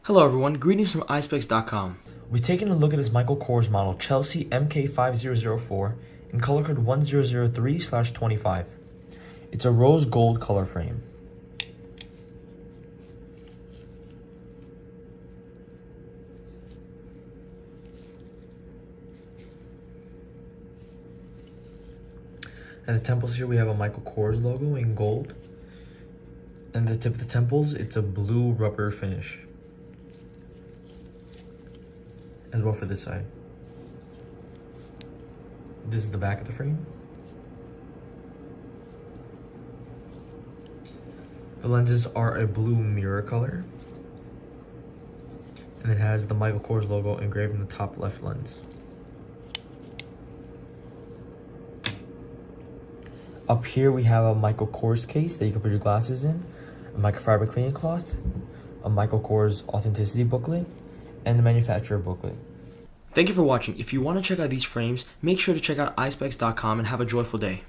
Hello everyone, greetings from Eyespecs.com. We've taken a look at this Michael Kors model, Chelsea MK5004, in color code 1003/25. It's a rose gold color frame. At the temples here we have a Michael Kors logo in gold. And at the tip of the temples, it's a blue rubber finish. As well for this side. This is the back of the frame. The lenses are a blue mirror color. And it has the Michael Kors logo engraved in the top left lens. Up here we have a Michael Kors case that you can put your glasses in, a microfiber cleaning cloth, a Michael Kors authenticity booklet, and the manufacturer booklet. Thank you for watching. If you want to check out these frames, make sure to check out Eyespecs.com and have a joyful day.